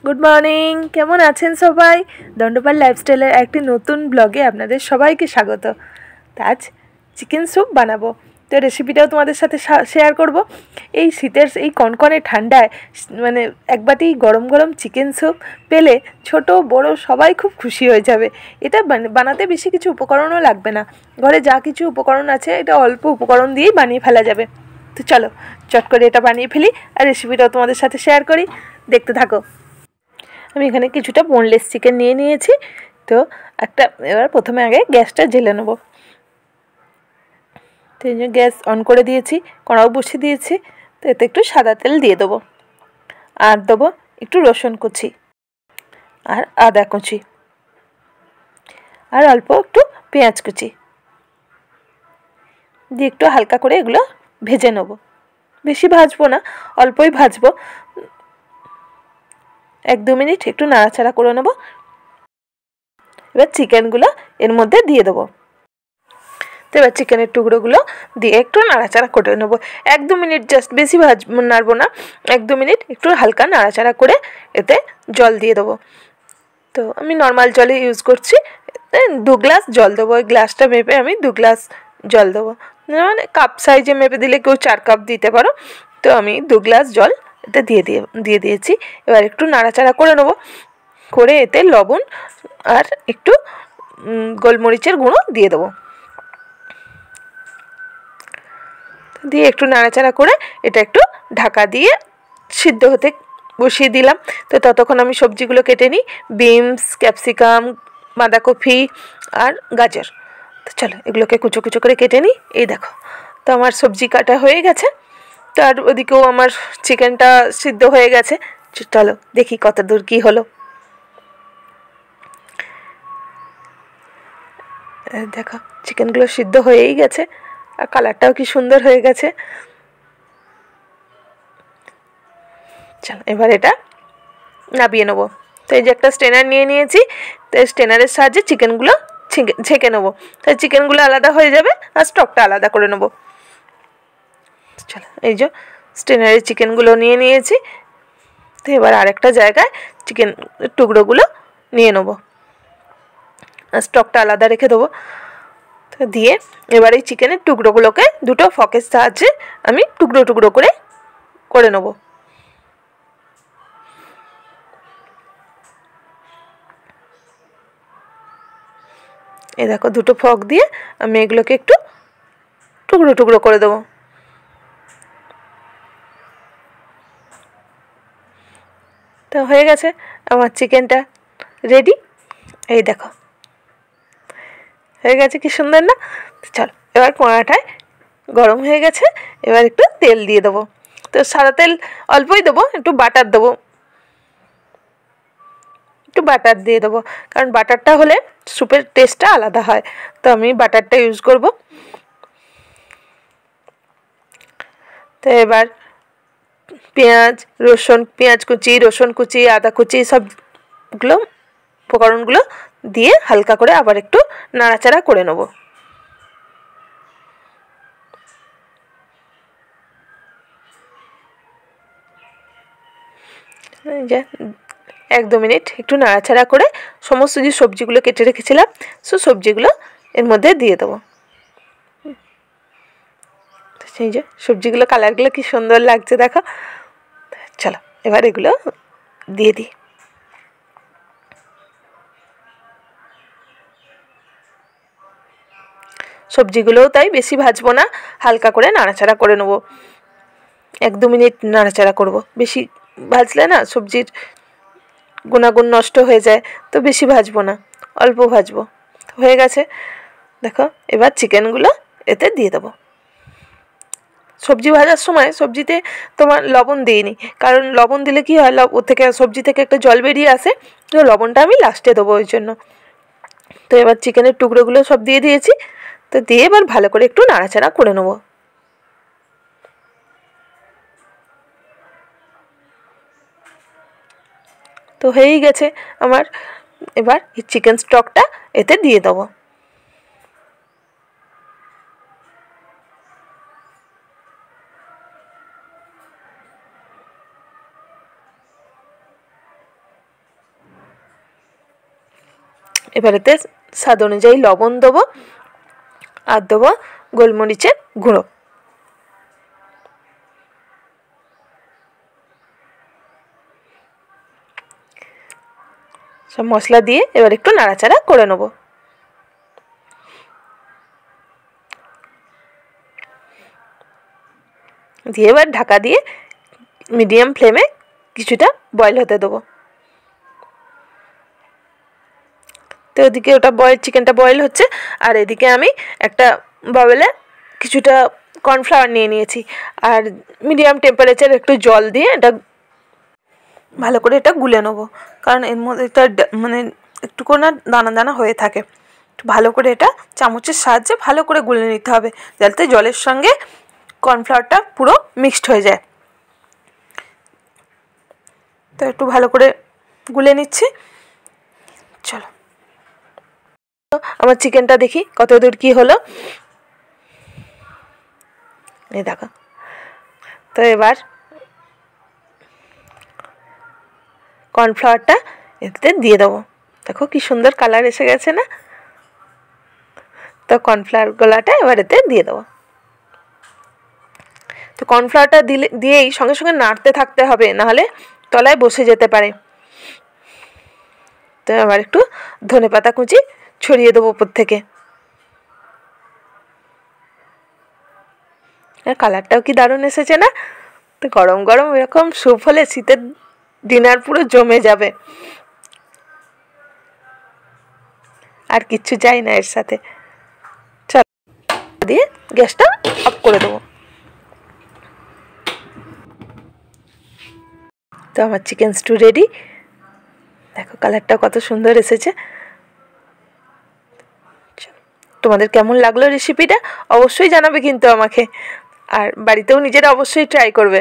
Good morning, কেমন আছেন সবাই? দণ্ডপাল লাইফস্টাইলের একটি নতুন ব্লগে আপনাদের সবাইকে স্বাগত। আজ চিকেন স্যুপ বানাবো, তো রেসিপিটাও তোমাদের সাথে শেয়ার করব। এই শীতের এই কনকনে ঠান্ডায় মানে এক বাটি গরম গরম চিকেন স্যুপ পেলে ছোট বড় সবাই খুব খুশি হয়ে যাবে। এটা বানাতে বেশি কিছু উপকরণও লাগবে না, ঘরে যা কিছু উপকরণ আছে এটা অল্প উপকরণ দিয়েই বানিয়ে ফেলা যাবে। তো চলো চট করে এটা বানিয়ে ফেলি আর রেসিপিটাও তোমাদের সাথে শেয়ার করি, দেখতে থাকো। আমি এখানে কিছুটা বোনলেস চিকেন নিয়ে নিয়েছি। তো এবার প্রথমে আগে গ্যাসটা জ্বেলে নেব। তো এই যে গ্যাস অন করে দিয়েছি, কড়াও বসিয়ে দিয়েছি। তো এতে একটু সাদা তেল দিয়ে দেবো, আর দেবো একটু রসুন কুচি আর আদা কুচি আর অল্প একটু পেঁয়াজ কুচি দিয়ে একটু হালকা করে এগুলো ভেজে নেব। বেশি ভাজবো না, অল্পই ভাজবো। 1-2 মিনিট একটু নাড়াচাড়া করে নেব। এবার চিকেনগুলো এর মধ্যে দিয়ে দেবো। তো এবার চিকেনের টুকরোগুলো দিয়ে একটু নাড়াচাড়া করে নেব। 1-2 মিনিট, জাস্ট বেশি নাড়বো না, 1-2 মিনিট একটু হালকা নাড়াচাড়া করে এতে জল দিয়ে দেবো। তো আমি নর্মাল জলে ইউজ করছি। 2 গ্লাস জল দেবো। ওই গ্লাসটা মেপে আমি 2 গ্লাস জল দেবো। মানে কাপ সাইজে মেপে দিলে কেউ 4 কাপ দিতে পারো। তো আমি 2 গ্লাস জল এতে দিয়ে দিয়েছি। এবার একটু নাড়াচাড়া করে নেবো, করে এতে লবণ আর একটু গোলমরিচের গুঁড়ো দিয়ে দেবো। দিয়ে একটু নাড়াচাড়া করে এটা একটু ঢাকা দিয়ে সিদ্ধ হতে বসিয়ে দিলাম। তো ততক্ষণ আমি সবজিগুলো কেটে নিই, বিনস, ক্যাপসিকাম, বাঁধাকপি আর গাজর। তো চলো এগুলোকে কুচো কুচো করে কেটে নিই। এই দেখো, তো আমার সবজি কাটা হয়ে গেছে। তো আর ওদিকেও আমার চিকেনটা সিদ্ধ হয়ে গেছে। চলো দেখি কত দূর কী হলো। দেখো চিকেনগুলো সিদ্ধ হয়েই গেছে আর কালারটাও কি সুন্দর হয়ে গেছে। চলো এবার এটা নাবিয়ে নেবো। তো এই যে একটা স্ট্রেনার নিয়ে নিয়েছি। তো স্ট্রেনারের সাহায্যে চিকেনগুলো ছেঁকে নেবো। তাই চিকেনগুলো আলাদা হয়ে যাবে আর স্টকটা আলাদা করে নেবো। চলো এই যে স্ট্রেনারের চিকেনগুলো নিয়ে নিয়েছি। তো এবার আরেকটা জায়গায় চিকেন টুকরোগুলো নিয়ে নেবো আর স্টকটা আলাদা রেখে দেবো। তো দিয়ে এবার এই চিকেনের টুকরোগুলোকে দুটো ফকের সাহায্যে আমি টুকরো টুকরো করে নেবো। এই দেখো দুটো ফক দিয়ে আমি এগুলোকে একটু টুকরো টুকরো করে দেবো। তো হয়ে গেছে আমার চিকেনটা রেডি। এই দেখো হয়ে গেছে, কি সুন্দর না? চল এবার কড়াটায় গরম হয়ে গেছে, এবার একটু তেল দিয়ে দেবো। তো সাদা তেল অল্পই দেবো, একটু বাটার দেবো, একটু বাটার দিয়ে দেবো, কারণ বাটারটা হলে স্যুপের টেস্টটা আলাদা হয়। তো আমি বাটারটা ইউজ করব। তো এবার পেঁয়াজ কুচি, রসুন কুচি, আদা কুচি সবগুলো উপকরণগুলো দিয়ে হালকা করে আবার একটু নাড়াচাড়া করে নেব। যে 1-2 মিনিট একটু নাড়াচাড়া করে সমস্ত যে সবজিগুলো কেটে রেখেছিলাম সবজিগুলো এর মধ্যে দিয়ে দেবো। সেই যে সবজিগুলো কালারগুলো কি সুন্দর লাগছে দেখো। চলো এবার এগুলো দিয়ে দিই। সবজিগুলোও তাই বেশি ভাজবো না, হালকা করে নাড়াচাড়া করে নেবো। 1-2 মিনিট নাড়াচাড়া করব, বেশি ভাজলে না সবজির গুণাগুণ নষ্ট হয়ে যায়। তো বেশি ভাজবো না, অল্প ভাজবো। হয়ে গেছে দেখো। এবার চিকেনগুলো এতে দিয়ে দেবো। সবজি ভাজার সময় সবজিতে তোমার লবণ দিইনি, কারণ লবণ দিলে কি হয়, ওর থেকে সবজি থেকে একটা জল বেরিয়ে আসে। তো লবণটা আমি লাস্টে দেবো ওই জন্য। তো এবার চিকেনের টুকরোগুলো সব দিয়ে দিয়েছি। তো দিয়ে এবার ভালো করে একটু নাড়াচাড়া করে নেবো। তো হয়েই গেছে আমার। এবার এই চিকেন স্টকটা এতে দিয়ে দেবো। এবারেতে স্বাদ অনুযায়ী লবণ দেবো আর দেবো গোলমরিচের গুঁড়ো। সব মশলা দিয়ে এবার একটু নাড়াচাড়া করে নেব। দিয়ে এবার ঢাকা দিয়ে মিডিয়াম ফ্লেমে কিছুটা বয়েল হতে দেবো। তো ওদিকে ওটা চিকেনটা বয়েল হচ্ছে, আর এদিকে আমি একটা বাউলে কিছুটা কর্নফ্লাওয়ার নিয়ে নিয়েছি, আর মিডিয়াম টেম্পারেচার একটু জল দিয়ে এটা ভালো করে এটা গুলে নেবো, কারণ এর মধ্যে এটা মানে একটু করে না দানা দানা হয়ে থাকে। ভালো করে এটা চামচের সাহায্যে ভালো করে গুলে নিতে হবে, যাতে জলের সঙ্গে কর্নফ্লাওয়ারটা পুরো মিক্সড হয়ে যায়। তো একটু ভালো করে গুলে নিচ্ছি। চলো আমার চিকেনটা দেখি কত দূর কী হলো। এই দেখো। তো এবার কর্নফ্লাওয়ারটা এতে দিয়ে দেবো। দেখো কি সুন্দর কালার এসে গেছে না। তো কর্নফ্লাওয়ার গোলাটা এবার এতে দিয়ে দেবো। তো কর্নফ্লাওয়ারটা দিয়েই সঙ্গে সঙ্গে নাড়তে থাকতে হবে, নাহলে তলায় বসে যেতে পারে। তো আবার একটু ধনেপাতা কুচি ছড়িয়ে দেবো উপর থেকে। আর কালারটাও কি দারুণ এসেছে না। তো গরম গরম এরকম স্যুপ হলে শীতের ডিনার পুরো জমে যাবে, আর কিচ্ছু চাই না এর সাথে। চল দিয়ে গ্যাসটা অফ করে দেবো। তো আমার চিকেন স্টু রেডি। দেখো কালারটা কত সুন্দর এসেছে। তোমাদের কেমন লাগলো রেসিপিটা অবশ্যই জানাবে কিন্তু আমাকে, আর বাড়িতেও নিজেরা অবশ্যই ট্রাই করবে।